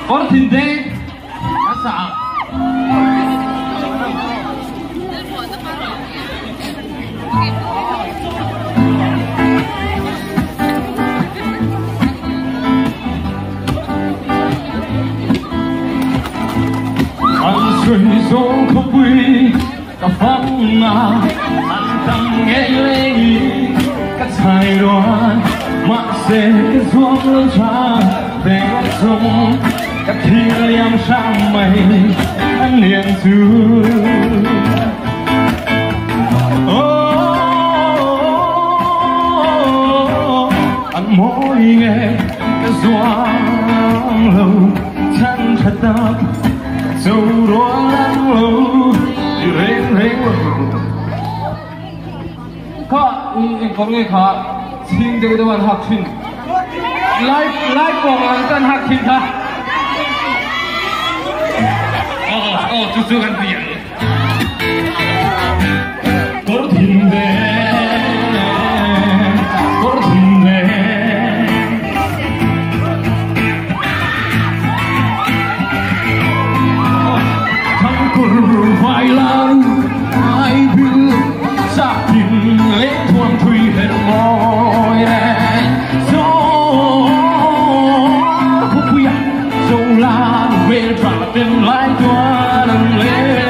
Có thìn thế đã sợ anh xuôi gió không quy cả phong nào anh tâm nghe lên các sai đoan mà sẽ cái gió lớn xa về con sông các khi liam sang mây anh liền xưa anh mỗi nghe cái gió lâu chân thật tóc dâu đó lắm lâu đi rên có nghe khó xin được cái bạn học sinh like của bạn cần học sinh ha chú gần tiền có thìn về thằng cùng vai lan ai biết sa tình lấy thuần thủy hết mỏi gió không quy dầu là về trả tiền lại cho đừng lên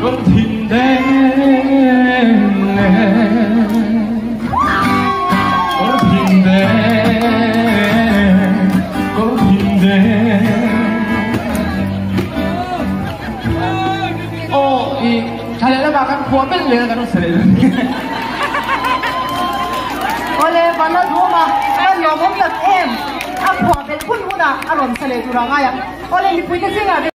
con thìn đen con thìn đen con thìn đen 잘해라 막한 부하면 내가 가는 소리. 원래 만나 좋아. 난 영업력 M. 아 부하 เป็นคุณผู้น่ะอารมณ์เสลตุระง่ายอ่ะ원래มีคุยกันจริงอ่ะ